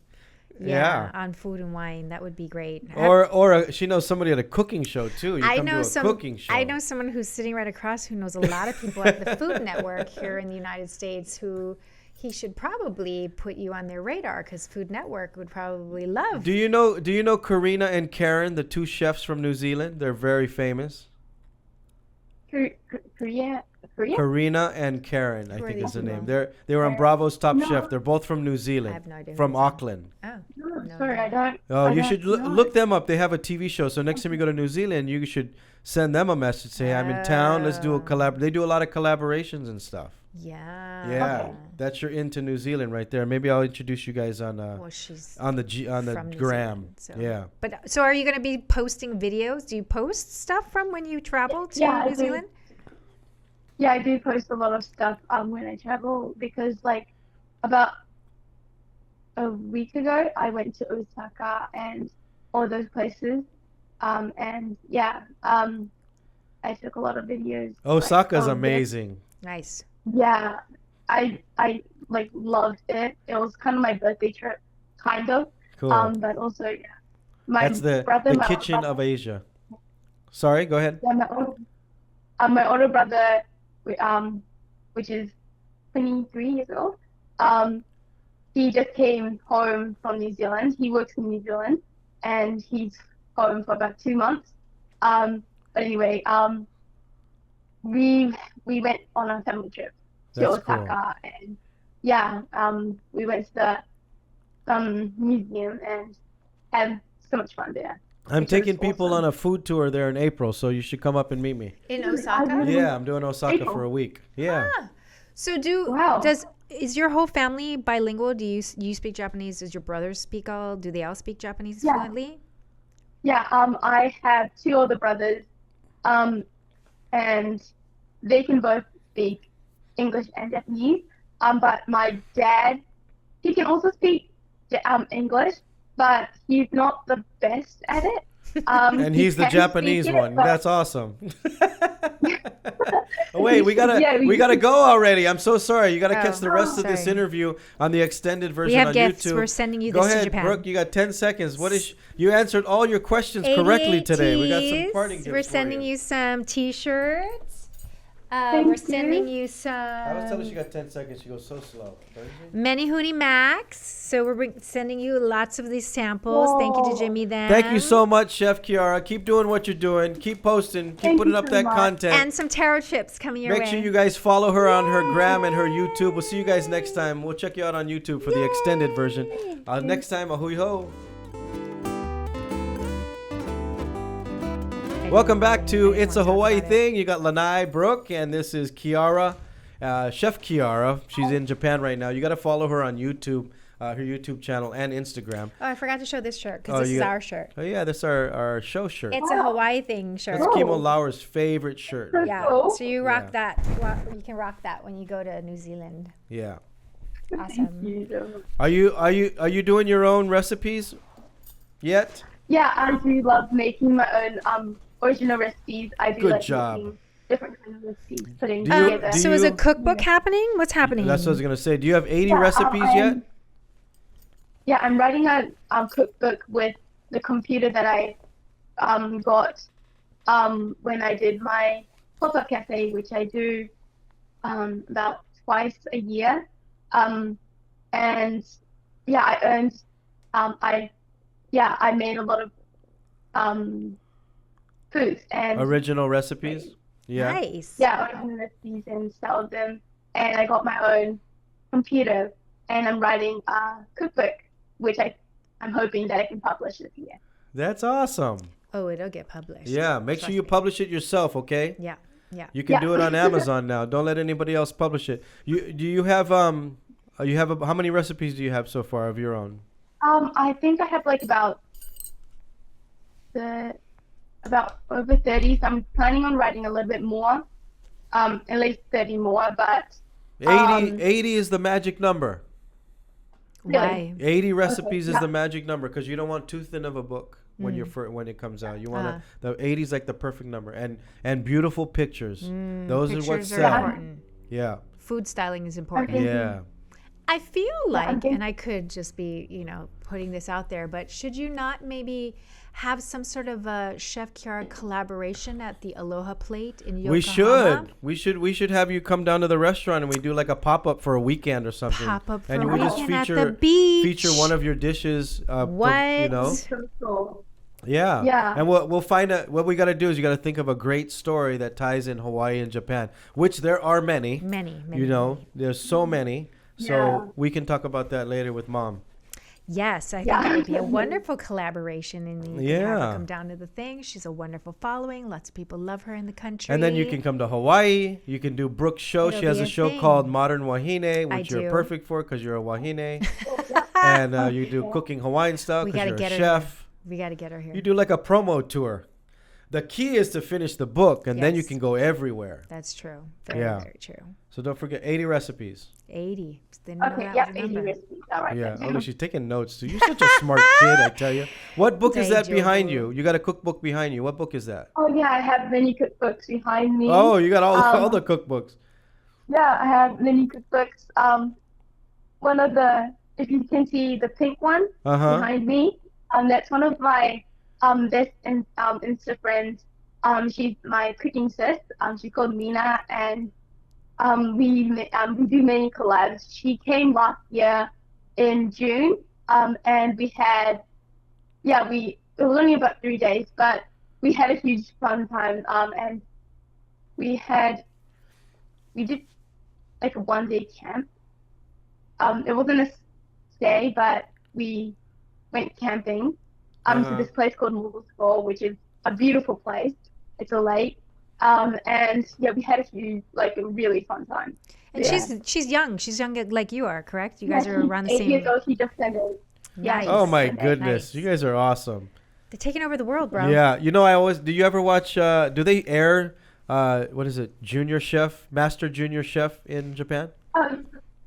[SPEAKER 1] Yeah,
[SPEAKER 3] Yeah.
[SPEAKER 1] on Food and Wine. That would be great.
[SPEAKER 3] Or she knows somebody at a cooking show too. You
[SPEAKER 1] I
[SPEAKER 3] come
[SPEAKER 1] know
[SPEAKER 3] to a
[SPEAKER 1] some.
[SPEAKER 3] cooking show.
[SPEAKER 1] I know someone who's sitting right across who knows a lot of people at the Food Network here in the United States. Who he should probably put you on their radar because Food Network would probably love.
[SPEAKER 3] Do you know Karina and Karen, the two chefs from New Zealand? They're very famous.
[SPEAKER 2] Korea?
[SPEAKER 3] Karina and Karen, I
[SPEAKER 1] Who are
[SPEAKER 3] think
[SPEAKER 1] these
[SPEAKER 3] is the
[SPEAKER 1] people?
[SPEAKER 3] name. They were on Bravo's Top
[SPEAKER 2] No.
[SPEAKER 3] Chef. They're both from New Zealand.
[SPEAKER 1] I have no idea who
[SPEAKER 3] From
[SPEAKER 1] these are.
[SPEAKER 3] Auckland.
[SPEAKER 1] Oh,
[SPEAKER 2] No,
[SPEAKER 1] no,
[SPEAKER 2] sorry,
[SPEAKER 1] no.
[SPEAKER 2] I don't.
[SPEAKER 3] Oh,
[SPEAKER 2] I
[SPEAKER 3] you
[SPEAKER 2] don't
[SPEAKER 3] should
[SPEAKER 2] know.
[SPEAKER 3] look them up. They have a TV show. So next time you go to New Zealand, you should send them a message. Say, I'm in town. Let's do a collab. They do a lot of collaborations and stuff.
[SPEAKER 1] Yeah.
[SPEAKER 3] Yeah, that's your into New Zealand right there. Maybe I'll introduce you guys on
[SPEAKER 1] Well, she's
[SPEAKER 3] on the
[SPEAKER 1] from New
[SPEAKER 3] gram.
[SPEAKER 1] Zealand, so.
[SPEAKER 3] Yeah.
[SPEAKER 1] But so are you going to be posting videos? Do you post stuff from when you travel to
[SPEAKER 2] Yeah, I
[SPEAKER 1] New
[SPEAKER 2] do.
[SPEAKER 1] Zealand?
[SPEAKER 2] Yeah, I do post a lot of stuff when I travel because, like, about a week ago, I went to Osaka and all those places. And yeah, I took a lot of videos.
[SPEAKER 3] Osaka's
[SPEAKER 2] like,
[SPEAKER 3] amazing.
[SPEAKER 1] Nice.
[SPEAKER 2] Yeah, I loved it. It was kind of my birthday trip, kind of.
[SPEAKER 3] Cool.
[SPEAKER 2] But also, yeah. My
[SPEAKER 3] That's the
[SPEAKER 2] brother,
[SPEAKER 3] the
[SPEAKER 2] my older
[SPEAKER 3] kitchen
[SPEAKER 2] brother,
[SPEAKER 3] of Asia. Sorry, go ahead.
[SPEAKER 2] yeah, my older brother, which is 23 years old. He just came home from New Zealand. He works in New Zealand, and he's home for about 2 months. But anyway, we went on a family trip to
[SPEAKER 3] That's cool.
[SPEAKER 2] Osaka, and yeah, we went to the museum and had so much fun there.
[SPEAKER 3] I'm
[SPEAKER 2] Which was
[SPEAKER 3] taking people
[SPEAKER 2] awesome.
[SPEAKER 3] on a food tour there in April, so you should come up and meet me.
[SPEAKER 1] In
[SPEAKER 2] I
[SPEAKER 1] Osaka?
[SPEAKER 2] really-
[SPEAKER 3] Yeah, I'm doing Osaka
[SPEAKER 2] April.
[SPEAKER 3] for a week. Yeah.
[SPEAKER 1] Ah. So
[SPEAKER 2] Wow.
[SPEAKER 1] is your whole family bilingual? Do you speak Japanese? Does your brothers speak all? Do they all speak Japanese
[SPEAKER 2] Yeah.
[SPEAKER 1] fluently?
[SPEAKER 2] Yeah, I have two older brothers, and they can both speak English and Japanese. But my dad, he can also speak English, but he's not the best at it.
[SPEAKER 3] And
[SPEAKER 2] he
[SPEAKER 3] he's the
[SPEAKER 2] can
[SPEAKER 3] Japanese
[SPEAKER 2] speak it,
[SPEAKER 3] one.
[SPEAKER 2] but-
[SPEAKER 3] That's awesome. Oh, wait, we
[SPEAKER 2] Yeah, we-
[SPEAKER 3] gotta go already. I'm so sorry. You gotta
[SPEAKER 1] Oh,
[SPEAKER 3] catch the rest of this
[SPEAKER 1] sorry.
[SPEAKER 3] interview on the extended version
[SPEAKER 1] We have
[SPEAKER 3] on
[SPEAKER 1] gifts.
[SPEAKER 3] YouTube.
[SPEAKER 1] We're sending you
[SPEAKER 3] Go
[SPEAKER 1] this
[SPEAKER 3] ahead,
[SPEAKER 1] to Japan.
[SPEAKER 3] Brooke. You got 10 seconds. You answered all your questions correctly today. We got some
[SPEAKER 1] 80s.
[SPEAKER 3] parting gifts
[SPEAKER 1] We're
[SPEAKER 3] for
[SPEAKER 1] sending you some T-shirts.
[SPEAKER 2] Thank
[SPEAKER 1] We're
[SPEAKER 2] you.
[SPEAKER 1] sending you
[SPEAKER 3] I was telling her she
[SPEAKER 1] some
[SPEAKER 3] got 10 seconds. She goes so slow. Doesn't she?
[SPEAKER 1] Many Hoonie Max. So we're sending you lots of these samples. Thank you to
[SPEAKER 2] Whoa.
[SPEAKER 1] Jimmy then.
[SPEAKER 3] Thank you so much, Chef Kiara. Keep doing what you're doing. Keep posting. Keep
[SPEAKER 2] Thank
[SPEAKER 3] putting
[SPEAKER 2] you
[SPEAKER 3] up
[SPEAKER 2] so
[SPEAKER 3] that
[SPEAKER 2] much.
[SPEAKER 3] content.
[SPEAKER 1] And some taro chips coming your way.
[SPEAKER 3] Make sure you guys follow her on her gram and her YouTube. We'll see you guys next time. We'll check you out on YouTube for the extended version. Next time, ahui ho. Welcome back to It's a Hawaii Thing. You got Lanai, Brooke, and this is Kiara, Chef Kiara. She's in Japan right now. You got to follow her on YouTube, her YouTube channel and Instagram.
[SPEAKER 1] Oh, I forgot to show this shirt
[SPEAKER 3] Oh,
[SPEAKER 1] because this
[SPEAKER 3] you
[SPEAKER 1] is
[SPEAKER 3] got-
[SPEAKER 1] our shirt.
[SPEAKER 3] Oh yeah, this is our show shirt.
[SPEAKER 1] It's a Hawaii thing shirt.
[SPEAKER 3] That's Kimo Lauer's favorite shirt.
[SPEAKER 2] So
[SPEAKER 1] Yeah.
[SPEAKER 2] cool.
[SPEAKER 1] So you rock
[SPEAKER 3] Yeah.
[SPEAKER 1] that. You can rock that when you go to New Zealand.
[SPEAKER 3] Yeah.
[SPEAKER 1] Awesome.
[SPEAKER 3] Are you doing your own recipes yet?
[SPEAKER 2] Yeah, I do love making my own original recipes. I do
[SPEAKER 3] Good
[SPEAKER 2] like
[SPEAKER 3] job.
[SPEAKER 2] making different kinds of recipes, putting
[SPEAKER 3] Do you-
[SPEAKER 2] together.
[SPEAKER 3] do
[SPEAKER 1] So is a
[SPEAKER 3] you-
[SPEAKER 1] cookbook happening? What's happening?
[SPEAKER 3] That's what I was gonna say. Do you have 80
[SPEAKER 2] Yeah,
[SPEAKER 3] recipes yet?
[SPEAKER 2] Yeah, I'm writing a cookbook with the computer that I got when I did my pop-up cafe, which I do about twice a year. And yeah, I earned I made a lot of foods and
[SPEAKER 3] Original recipes? Yeah.
[SPEAKER 1] Nice.
[SPEAKER 2] yeah, original recipes and sold them. And I got my own computer, and I'm writing a cookbook, which I'm hoping that I can publish this year.
[SPEAKER 3] That's awesome.
[SPEAKER 1] Oh, it'll get published.
[SPEAKER 3] Yeah, make sure
[SPEAKER 1] Trust
[SPEAKER 3] you
[SPEAKER 1] me.
[SPEAKER 3] publish it yourself, okay?
[SPEAKER 1] Yeah. Yeah.
[SPEAKER 3] You can
[SPEAKER 2] Yeah.
[SPEAKER 3] do it on Amazon now. Don't let anybody else publish it. You have how many recipes do you have so far of your own?
[SPEAKER 2] I think I have like about over 30. So I'm planning on writing a little bit more, at least 30 more. But
[SPEAKER 3] 80 is the magic number.
[SPEAKER 1] Why?
[SPEAKER 3] 80 recipes is
[SPEAKER 2] yeah.
[SPEAKER 3] the magic number because you don't want too thin of a book when when it comes out. You want the 80 is like the perfect number, and beautiful pictures. Those are what
[SPEAKER 1] Pictures are
[SPEAKER 3] sell.
[SPEAKER 1] important.
[SPEAKER 3] Yeah,
[SPEAKER 1] Food styling is important.
[SPEAKER 2] Okay.
[SPEAKER 3] yeah.
[SPEAKER 1] I feel like,
[SPEAKER 2] okay.
[SPEAKER 1] and I could just be, putting this out there, but should you not maybe have some sort of a Chef Kiara collaboration at the Aloha Plate in Yokohama?
[SPEAKER 3] We should have you come down to the restaurant and we do like a pop up for a weekend or something.
[SPEAKER 1] Pop-up for
[SPEAKER 3] and
[SPEAKER 1] a
[SPEAKER 3] we just
[SPEAKER 1] weekend at
[SPEAKER 3] feature
[SPEAKER 1] the beach.
[SPEAKER 3] feature one of your dishes.
[SPEAKER 1] What?
[SPEAKER 2] so cool.
[SPEAKER 3] Yeah.
[SPEAKER 2] Yeah.
[SPEAKER 3] And we'll find out what we got to do is you got to think of a great story that ties in Hawaii and Japan, which there are many.
[SPEAKER 1] Many.
[SPEAKER 3] There's so many. So
[SPEAKER 2] Yeah.
[SPEAKER 3] we can talk about that later with Mom.
[SPEAKER 1] Yes, I think
[SPEAKER 2] Yeah.
[SPEAKER 1] that would be a wonderful collaboration, and you can have her
[SPEAKER 3] Yeah.
[SPEAKER 1] come down to the thing. She's a wonderful following. Lots of people love her in the country.
[SPEAKER 3] And then you can come to Hawaii. You can do Brooke's show.
[SPEAKER 1] It'll
[SPEAKER 3] She has
[SPEAKER 1] be
[SPEAKER 3] a
[SPEAKER 1] a
[SPEAKER 3] show
[SPEAKER 1] thing.
[SPEAKER 3] called Modern Wahine,
[SPEAKER 1] I
[SPEAKER 3] which you're
[SPEAKER 1] do.
[SPEAKER 3] perfect for because you're a Wahine. And you do cooking Hawaiian style
[SPEAKER 1] We
[SPEAKER 3] because
[SPEAKER 1] gotta
[SPEAKER 3] you're a
[SPEAKER 1] get her
[SPEAKER 3] chef.
[SPEAKER 1] We got to get her here.
[SPEAKER 3] You do like a promo tour. The key is to finish the book, and then you
[SPEAKER 1] Yes.
[SPEAKER 3] can go everywhere.
[SPEAKER 1] That's true. Very,
[SPEAKER 3] Yeah.
[SPEAKER 1] very true.
[SPEAKER 3] So don't forget 80 recipes.
[SPEAKER 1] 80. Then
[SPEAKER 2] Okay,
[SPEAKER 1] that
[SPEAKER 2] yeah,
[SPEAKER 1] was the
[SPEAKER 2] 80
[SPEAKER 1] number.
[SPEAKER 2] recipes. All right.
[SPEAKER 3] Yeah. Oh, she's taking notes too. You're such a smart kid, I tell you. What book is that
[SPEAKER 1] Deja
[SPEAKER 3] behind
[SPEAKER 1] vu.
[SPEAKER 3] you? You got a cookbook behind you. What book is that?
[SPEAKER 2] Oh yeah, I have many cookbooks behind me.
[SPEAKER 3] Oh, you got all
[SPEAKER 2] Um,
[SPEAKER 3] the cookbooks.
[SPEAKER 2] Yeah, I have many cookbooks. One of the, if you can see the pink one
[SPEAKER 3] Uh huh.
[SPEAKER 2] behind me, That's one of my best Insta friends. She's my cooking sis. She's called Mina, and we do many collabs. She came last year in June, and we had it was only about 3 days, but we had a huge fun time. And we did like a 1 day camp. It wasn't a stay, but we went camping to this place called Mulescore, which is a beautiful place. It's a lake. And yeah, we had a really fun time.
[SPEAKER 1] And she's young. She's young like you are, correct? You guys are around the
[SPEAKER 2] 8
[SPEAKER 1] same.
[SPEAKER 2] years old. She just turned 8. Yeah.
[SPEAKER 1] Nice.
[SPEAKER 3] Oh my
[SPEAKER 2] Nice.
[SPEAKER 3] goodness, you guys are awesome.
[SPEAKER 1] They're taking over the world, bro.
[SPEAKER 3] Yeah, do you ever watch? Do they air? What is it? Junior Chef, Master Junior Chef in Japan?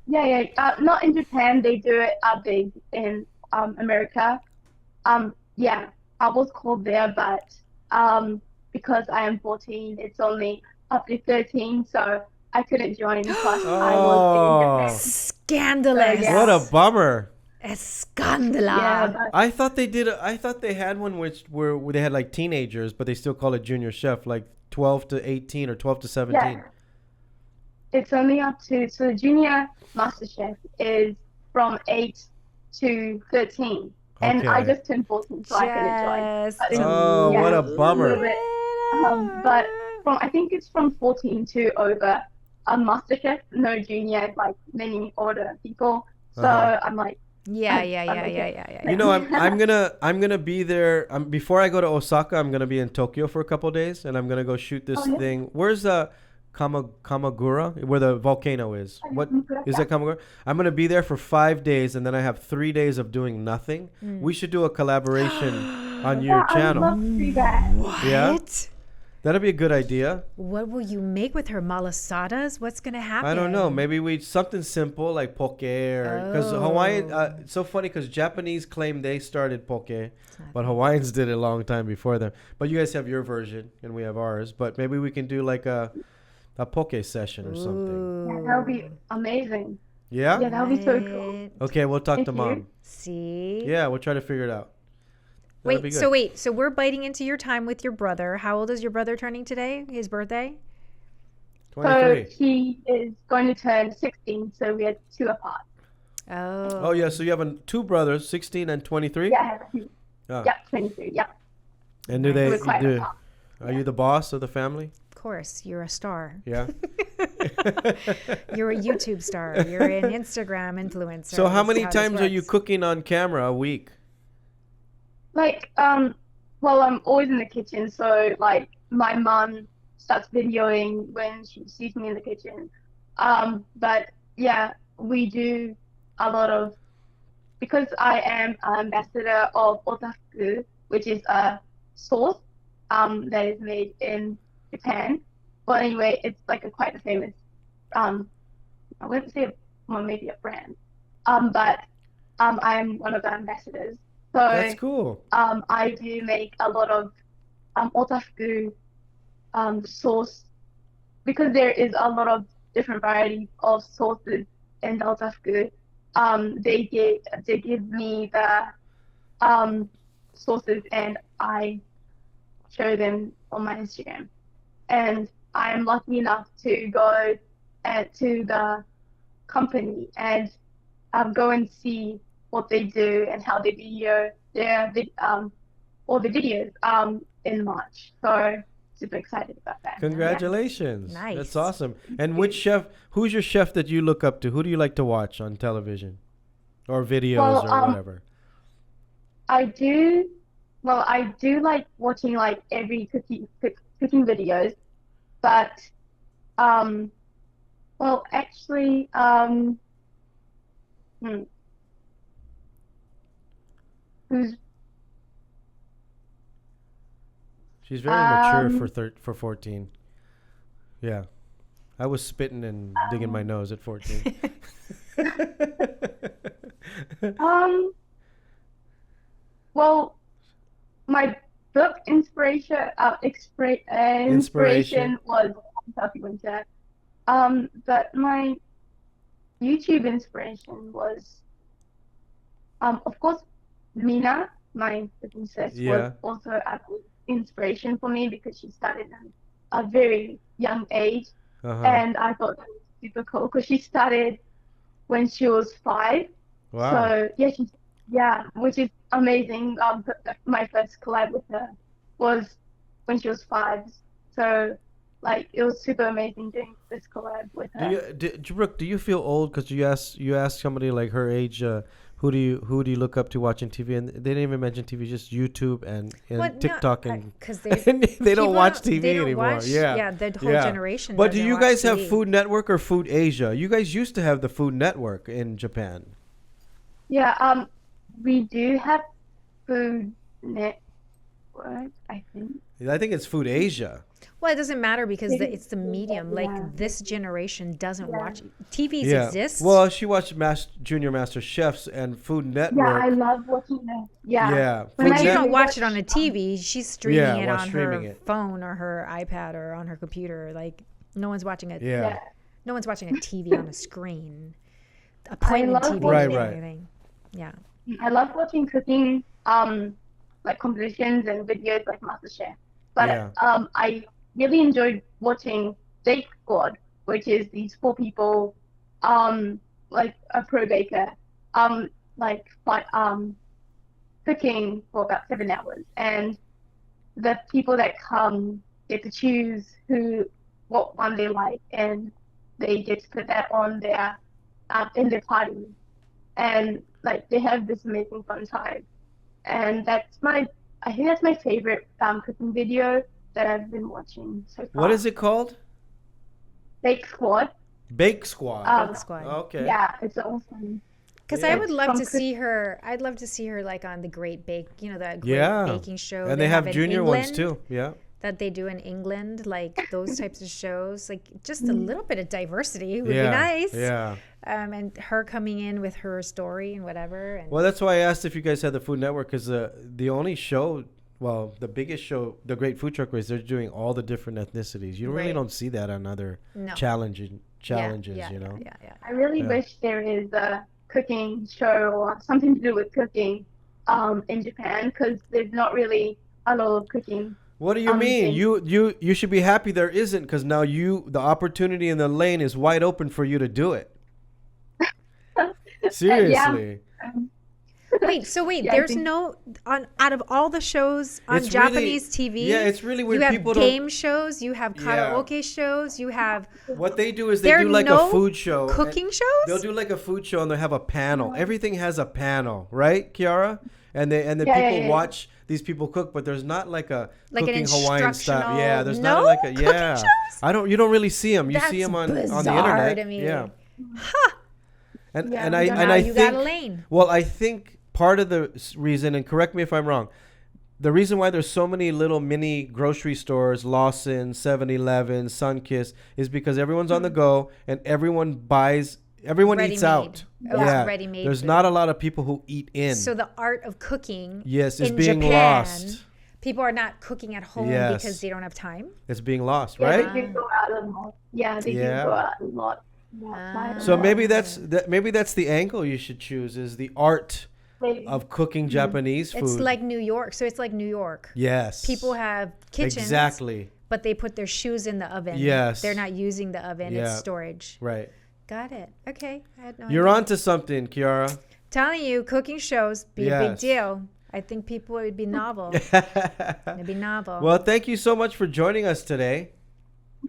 [SPEAKER 2] Yeah. Not in Japan. They do it big in America. Yeah, I was called there, but because I am 14, it's only up to 13, so I couldn't join. Plus, I was in Japan.
[SPEAKER 1] Scandalous.
[SPEAKER 2] So, yeah.
[SPEAKER 3] What a bummer.
[SPEAKER 1] Es scandala.
[SPEAKER 2] Yeah, but
[SPEAKER 3] I thought they had one where they had like teenagers, but they still call it Junior Chef, like 12 to 18 or 12 to 17.
[SPEAKER 2] yeah, it's only up to the junior master chef is from 8 to 13, and I
[SPEAKER 3] Okay.
[SPEAKER 2] just turned 14, so I couldn't join.
[SPEAKER 1] Yes.
[SPEAKER 2] But
[SPEAKER 3] Oh, what a
[SPEAKER 2] little
[SPEAKER 3] bummer.
[SPEAKER 2] bit. But I think it's from 14 to over. Master chef, no junior, like many older people. So I'm like,
[SPEAKER 1] Yeah.
[SPEAKER 3] You know, I'm gonna be there. Before I go to Osaka, I'm gonna be in Tokyo for a couple of days, and I'm gonna go shoot this
[SPEAKER 2] yeah.
[SPEAKER 3] thing. Where's Kamagura, where the volcano is? What is that, Kamagura? I'm gonna be there for 5 days, and then I have 3 days of doing nothing. We should do a collaboration on your
[SPEAKER 2] I would
[SPEAKER 3] channel.
[SPEAKER 2] love to do that.
[SPEAKER 3] Yeah,
[SPEAKER 1] What?
[SPEAKER 3] that'd be a good idea.
[SPEAKER 1] What will you make with her? Malasadas? What's going to happen?
[SPEAKER 3] I don't know. Maybe something simple like poke, or because Hawaiian. It's so funny because Japanese claim they started poke, but Hawaiians did it a long time before them. But you guys have your version and we have ours. But maybe we can do like a poke session or something.
[SPEAKER 2] Yeah, that would be amazing.
[SPEAKER 3] Yeah.
[SPEAKER 2] Yeah, that would be so cool.
[SPEAKER 3] Okay, we'll talk
[SPEAKER 2] Thank
[SPEAKER 3] to
[SPEAKER 2] you.
[SPEAKER 3] mom.
[SPEAKER 1] See?
[SPEAKER 3] Yeah, we'll try to figure it out. That'll be
[SPEAKER 1] Wait,
[SPEAKER 3] good.
[SPEAKER 1] so we're biting into your time with your brother. How old is your brother turning today? His birthday?
[SPEAKER 3] 23.
[SPEAKER 2] So he is going to turn 16, so we are 2 apart.
[SPEAKER 3] Oh yeah, so you have two brothers, 16 and 23.
[SPEAKER 2] Yeah, I have 2.
[SPEAKER 3] Oh.
[SPEAKER 2] Yeah, 23. Yeah.
[SPEAKER 3] And do they?
[SPEAKER 2] We're quite apart.
[SPEAKER 3] Are you the boss of the family?
[SPEAKER 1] Of course, you're a star.
[SPEAKER 3] Yeah.
[SPEAKER 1] You're a YouTube star. You're an Instagram influencer.
[SPEAKER 3] So how
[SPEAKER 1] That's
[SPEAKER 3] many
[SPEAKER 1] this
[SPEAKER 3] times are you
[SPEAKER 1] works.
[SPEAKER 3] cooking on camera a week?
[SPEAKER 2] Like, well, I'm always in the kitchen, so like my mom starts videoing when she sees me in the kitchen. But yeah, we do a lot of, because I am an ambassador of otaku, which is a sauce that is made in Japan. Well, anyway, it's like quite a famous, I wouldn't say, well, maybe a brand, but I'm one of the ambassadors. So
[SPEAKER 3] That's cool.
[SPEAKER 2] I do make a lot of otaku sauce, because there is a lot of different varieties of sauces in the otaku. They give me the sauces, and I show them on my Instagram. And I am lucky enough to go to the company and go and see what they do and how they video all the videos in March. So super excited about that.
[SPEAKER 3] Congratulations.
[SPEAKER 1] Nice.
[SPEAKER 3] That's awesome. And who's your chef that you look up to? Who do you like to watch on television or videos or whatever?
[SPEAKER 2] I do like watching like every cooking videos, but well, actually, who's
[SPEAKER 3] She's very mature for 14. Yeah. I was spitting and digging my nose at 14.
[SPEAKER 2] Well, my book inspiration was Kentucky Winter. But my YouTube inspiration was, of course, Mina, my princess
[SPEAKER 3] Yeah.
[SPEAKER 2] was also a big inspiration for me because she started at a very young age,
[SPEAKER 3] Uh-huh.
[SPEAKER 2] and I thought that was super cool because she started when she was 5.
[SPEAKER 3] Wow.
[SPEAKER 2] So which is amazing. My first collab with her was when she was 5. So like it was super amazing doing this collab with her.
[SPEAKER 3] Brooke, do you feel old because you asked somebody like her age, who do you look up to watching TV, and they didn't even mention TV, just YouTube and TikTok, and
[SPEAKER 1] because
[SPEAKER 3] and they don't watch TV
[SPEAKER 1] they don't
[SPEAKER 3] anymore.
[SPEAKER 1] watch-
[SPEAKER 3] yeah,
[SPEAKER 1] the whole generation.
[SPEAKER 3] But do
[SPEAKER 1] doesn't
[SPEAKER 3] you
[SPEAKER 1] watch
[SPEAKER 3] guys have
[SPEAKER 1] TV.
[SPEAKER 3] Food Network or Food Asia? You guys used to have the Food Network in Japan.
[SPEAKER 2] Yeah, we do have Food Network, I think.
[SPEAKER 3] I think it's Food Asia.
[SPEAKER 1] Well, it doesn't matter because it's the medium. Like
[SPEAKER 2] Yeah.
[SPEAKER 1] this generation doesn't watch TVs
[SPEAKER 3] Yeah.
[SPEAKER 1] exist.
[SPEAKER 3] Well, she watched Junior Master Chefs and Food Network.
[SPEAKER 2] Yeah, I love watching that. Yeah.
[SPEAKER 3] Yeah.
[SPEAKER 2] When
[SPEAKER 1] but
[SPEAKER 3] Food
[SPEAKER 1] you
[SPEAKER 2] I
[SPEAKER 1] don't watch
[SPEAKER 2] watch,
[SPEAKER 1] it on a TV. She's streaming
[SPEAKER 3] Yeah,
[SPEAKER 1] it
[SPEAKER 3] while
[SPEAKER 1] on
[SPEAKER 3] streaming
[SPEAKER 1] her
[SPEAKER 3] it.
[SPEAKER 1] phone or her iPad or on her computer. Like no one's watching it.
[SPEAKER 3] Yeah.
[SPEAKER 2] Yeah.
[SPEAKER 1] No one's watching a TV on a screen. Appointment
[SPEAKER 2] love
[SPEAKER 1] TV.
[SPEAKER 3] watching-
[SPEAKER 1] or
[SPEAKER 3] Right.
[SPEAKER 1] anything. Yeah.
[SPEAKER 2] I love watching cooking, like competitions and videos like MasterChef. But
[SPEAKER 3] Yeah.
[SPEAKER 2] I really enjoyed watching Bake Squad, which is these 4 people, like a pro baker, cooking for about 7 hours, and the people that come get to choose what one they like, and they get to put that on their in their party, and like they have this amazing fun time, and I think that's my favorite cooking video that I've been watching so far.
[SPEAKER 3] What is it called?
[SPEAKER 2] Bake Squad.
[SPEAKER 3] Bake Squad.
[SPEAKER 1] Bake Squad.
[SPEAKER 3] Okay.
[SPEAKER 2] Yeah, it's awesome.
[SPEAKER 1] Because
[SPEAKER 3] Yeah.
[SPEAKER 1] I would love
[SPEAKER 2] From
[SPEAKER 1] to see her. I'd love to see her like on the Great Bake, that great
[SPEAKER 3] Yeah.
[SPEAKER 1] baking show.
[SPEAKER 3] And they have
[SPEAKER 1] in
[SPEAKER 3] junior ones
[SPEAKER 1] England,
[SPEAKER 3] too. Yeah.
[SPEAKER 1] That they do in England, like those types of shows. Like just a little bit of diversity would
[SPEAKER 3] Yeah.
[SPEAKER 1] be nice.
[SPEAKER 3] Yeah.
[SPEAKER 1] And her coming in with her story and whatever. And
[SPEAKER 3] Well, that's why I asked if you guys had the Food Network, because the only show, well, the biggest show, the Great Food Truck Race, they're doing all the different ethnicities. You really
[SPEAKER 1] Right.
[SPEAKER 3] don't see that on other
[SPEAKER 1] No.
[SPEAKER 3] challenges,
[SPEAKER 1] Yeah.
[SPEAKER 3] you know?
[SPEAKER 1] Yeah.
[SPEAKER 2] I really
[SPEAKER 3] Yeah.
[SPEAKER 2] wish there is a cooking show or something to do with cooking in Japan, because there's not really a lot of cooking.
[SPEAKER 3] What do you mean?
[SPEAKER 2] in-
[SPEAKER 3] You should be happy there isn't, because now the opportunity in the lane is wide open for you to do it. Seriously.
[SPEAKER 1] Wait,
[SPEAKER 2] Yeah, I
[SPEAKER 1] there's
[SPEAKER 2] think-
[SPEAKER 1] no out of all the shows on
[SPEAKER 3] It's really-
[SPEAKER 1] Japanese TV.
[SPEAKER 3] Yeah, it's really weird.
[SPEAKER 1] You have
[SPEAKER 3] People
[SPEAKER 1] game shows, you have
[SPEAKER 3] Yeah.
[SPEAKER 1] karaoke shows, you have
[SPEAKER 3] What they do is they
[SPEAKER 1] There
[SPEAKER 3] do
[SPEAKER 1] are
[SPEAKER 3] like
[SPEAKER 1] no
[SPEAKER 3] a food show. and
[SPEAKER 1] cooking shows.
[SPEAKER 3] They'll do like a food show and they'll have a panel. Everything has a panel, right, Kiara? And the
[SPEAKER 2] Yeah,
[SPEAKER 3] people
[SPEAKER 2] yeah.
[SPEAKER 3] watch these people cook, but there's not like a
[SPEAKER 1] Like an
[SPEAKER 3] cooking Hawaiian style. Yeah,
[SPEAKER 1] instructional-
[SPEAKER 3] there's
[SPEAKER 1] No
[SPEAKER 3] not like a
[SPEAKER 1] cooking shows?
[SPEAKER 3] You don't really see them. You see
[SPEAKER 1] That's
[SPEAKER 3] them on the
[SPEAKER 1] bizarre
[SPEAKER 3] internet.
[SPEAKER 1] to me.
[SPEAKER 3] Yeah. And
[SPEAKER 2] Yeah,
[SPEAKER 3] and
[SPEAKER 2] we
[SPEAKER 3] I
[SPEAKER 2] don't
[SPEAKER 3] and
[SPEAKER 1] Now
[SPEAKER 3] I
[SPEAKER 1] you
[SPEAKER 3] think
[SPEAKER 1] got a lane.
[SPEAKER 3] well, I think part of the reason, and correct me if I'm wrong, the reason why there's so many little mini grocery stores, Lawson, 7-Eleven, Sunkist, is because everyone's on the go and everyone eats
[SPEAKER 1] Ready-made.
[SPEAKER 3] out.
[SPEAKER 1] Oh, it's ready-made
[SPEAKER 3] There's
[SPEAKER 1] food.
[SPEAKER 3] not a lot of people who eat in.
[SPEAKER 1] So the art of cooking
[SPEAKER 3] Yes, is
[SPEAKER 1] in
[SPEAKER 3] being
[SPEAKER 1] Japan,
[SPEAKER 3] lost.
[SPEAKER 1] People are not cooking at home
[SPEAKER 3] Yes.
[SPEAKER 1] because they don't have time.
[SPEAKER 3] It's being lost,
[SPEAKER 2] Yeah,
[SPEAKER 3] right?
[SPEAKER 2] they do go out a lot. Yeah, they
[SPEAKER 3] Yeah.
[SPEAKER 2] do go out a lot. outside a
[SPEAKER 3] So
[SPEAKER 2] lot.
[SPEAKER 3] maybe that's the angle you should choose, is the art
[SPEAKER 2] Maybe.
[SPEAKER 3] of cooking Japanese food.
[SPEAKER 1] It's like New York. So it's like New York.
[SPEAKER 3] yes.
[SPEAKER 1] People have kitchens,
[SPEAKER 3] Exactly.
[SPEAKER 1] but they put their shoes in the oven.
[SPEAKER 3] Yes.
[SPEAKER 1] They're not using the oven.
[SPEAKER 3] Yeah.
[SPEAKER 1] It's storage.
[SPEAKER 3] Right.
[SPEAKER 1] Got it. Okay. I had no
[SPEAKER 3] You're
[SPEAKER 1] idea.
[SPEAKER 3] onto something, Kiara.
[SPEAKER 1] Telling you, cooking shows be a big
[SPEAKER 3] Yes.
[SPEAKER 1] deal. I think people it would be novel. It'd be novel.
[SPEAKER 3] Well, thank you so much for joining us today.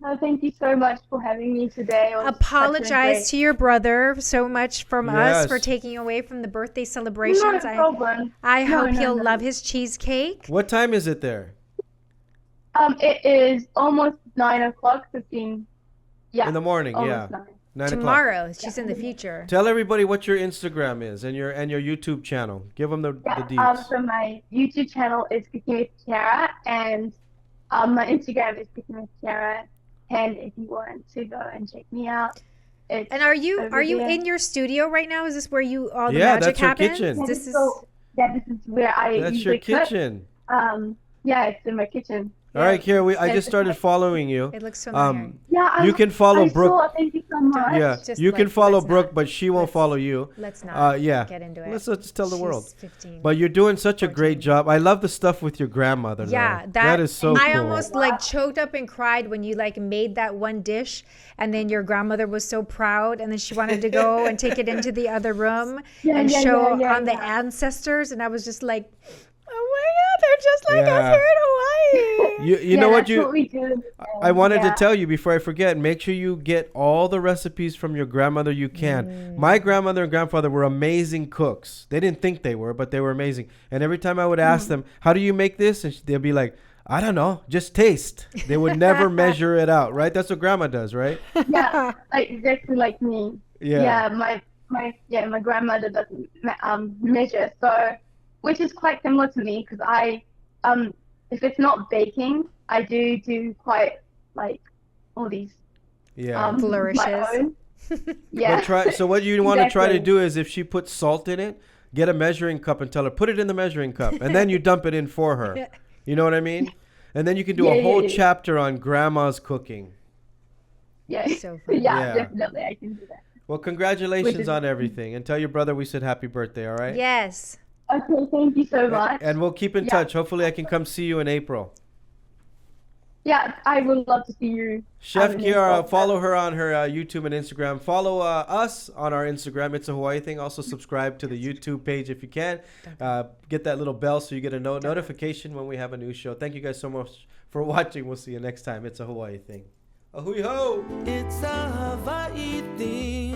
[SPEAKER 2] No, thank you so much for having me today. It was such a
[SPEAKER 1] Apologize
[SPEAKER 2] great-
[SPEAKER 1] to your brother so much from us for
[SPEAKER 3] Yes.
[SPEAKER 1] taking away from the birthday celebrations.
[SPEAKER 2] No problem.
[SPEAKER 1] I
[SPEAKER 2] No,
[SPEAKER 1] hope
[SPEAKER 2] no,
[SPEAKER 1] he'll
[SPEAKER 2] no.
[SPEAKER 1] love his cheesecake.
[SPEAKER 3] What time is it there?
[SPEAKER 2] It is almost 9:00, 15. Yeah.
[SPEAKER 3] In the morning, yeah.
[SPEAKER 2] almost 9.
[SPEAKER 3] 9 o'clock.
[SPEAKER 1] Tomorrow. She's in the future.
[SPEAKER 3] Tell everybody what your Instagram is and your YouTube channel. Give them the
[SPEAKER 2] Yeah,
[SPEAKER 3] deets.
[SPEAKER 2] so my YouTube channel is Cooking with Kiara, and my Instagram is Cooking with Kiara. And if you want to go and check me out, it's
[SPEAKER 1] And are you
[SPEAKER 2] over there.
[SPEAKER 1] in your studio right now? Is this where all the
[SPEAKER 3] Yeah,
[SPEAKER 1] magic
[SPEAKER 3] that's her
[SPEAKER 1] happens?
[SPEAKER 3] kitchen.
[SPEAKER 2] Yeah,
[SPEAKER 1] This is
[SPEAKER 2] this is where I
[SPEAKER 3] That's your
[SPEAKER 2] usually cook.
[SPEAKER 3] kitchen.
[SPEAKER 2] Yeah, it's in my kitchen.
[SPEAKER 3] All right, Kiara, I
[SPEAKER 2] Yeah,
[SPEAKER 3] just started following you.
[SPEAKER 1] it looks familiar.
[SPEAKER 3] Um,
[SPEAKER 2] Yeah,
[SPEAKER 3] you can follow
[SPEAKER 2] I
[SPEAKER 3] Brooke.
[SPEAKER 2] Thank you so so much.
[SPEAKER 3] Yeah,
[SPEAKER 1] Just
[SPEAKER 3] you can
[SPEAKER 1] like,
[SPEAKER 3] follow
[SPEAKER 1] let's
[SPEAKER 3] Brooke,
[SPEAKER 1] not.
[SPEAKER 3] but she won't
[SPEAKER 1] Let's-
[SPEAKER 3] follow you.
[SPEAKER 1] Let's not
[SPEAKER 3] Yeah.
[SPEAKER 1] get into it.
[SPEAKER 3] Let's just tell the
[SPEAKER 1] She's
[SPEAKER 3] world.
[SPEAKER 1] 15.
[SPEAKER 3] But you're doing such a great
[SPEAKER 1] 14.
[SPEAKER 3] job. I love the stuff with your grandmother.
[SPEAKER 1] Yeah,
[SPEAKER 3] though.
[SPEAKER 1] that
[SPEAKER 3] is so
[SPEAKER 1] I
[SPEAKER 3] cool.
[SPEAKER 1] almost like choked up and cried when you like made that one dish, and then your grandmother was so proud, and then she wanted to go and take it into the other room and show on the ancestors, and I was just like, oh my God, they're just like us
[SPEAKER 3] Yeah.
[SPEAKER 1] here in Hawaii.
[SPEAKER 3] You know what
[SPEAKER 2] that's what we do.
[SPEAKER 3] I wanted to
[SPEAKER 2] Yeah.
[SPEAKER 3] tell you before I forget. Make sure you get all the recipes from your grandmother you can. My grandmother and grandfather were amazing cooks. They didn't think they were, but they were amazing. And every time I would ask them, "How do you make this?" and they'd be like, "I don't know, just taste." They would never measure it out, right? That's what grandma does, right?
[SPEAKER 2] Yeah, like exactly like me.
[SPEAKER 3] Yeah.
[SPEAKER 2] My grandmother doesn't measure, so which is quite similar to me because I if it's not baking, I do quite like all these
[SPEAKER 3] Yeah.
[SPEAKER 1] Flourishes.
[SPEAKER 2] my own. Yeah.
[SPEAKER 3] But try. So what you want to try to
[SPEAKER 2] Exactly.
[SPEAKER 3] do is, if she puts salt in it, get a measuring cup and tell her put it in the measuring cup, and then you dump it in for her. You know what I mean? And then you can do a whole chapter on grandma's cooking.
[SPEAKER 2] Yeah.
[SPEAKER 1] So funny.
[SPEAKER 3] Yeah.
[SPEAKER 2] Definitely I can do that.
[SPEAKER 3] Well, congratulations
[SPEAKER 2] Which is-
[SPEAKER 3] on everything, and tell your brother we said happy birthday. All right?
[SPEAKER 1] Yes.
[SPEAKER 2] Okay, thank you so much.
[SPEAKER 3] And we'll keep in
[SPEAKER 2] Yeah.
[SPEAKER 3] touch. Hopefully, I can come see you in April.
[SPEAKER 2] Yeah, I would love to see you.
[SPEAKER 3] Chef
[SPEAKER 2] in
[SPEAKER 3] Kiara,
[SPEAKER 2] April.
[SPEAKER 3] follow her on her YouTube and Instagram. Follow us on our Instagram. It's a Hawaii thing. Also, subscribe to the YouTube page if you can. Get that little bell so you get a notification when we have a new show. Thank you guys so much for watching. We'll see you next time. It's a Hawaii thing. A hui ho!
[SPEAKER 4] It's a Hawaii thing.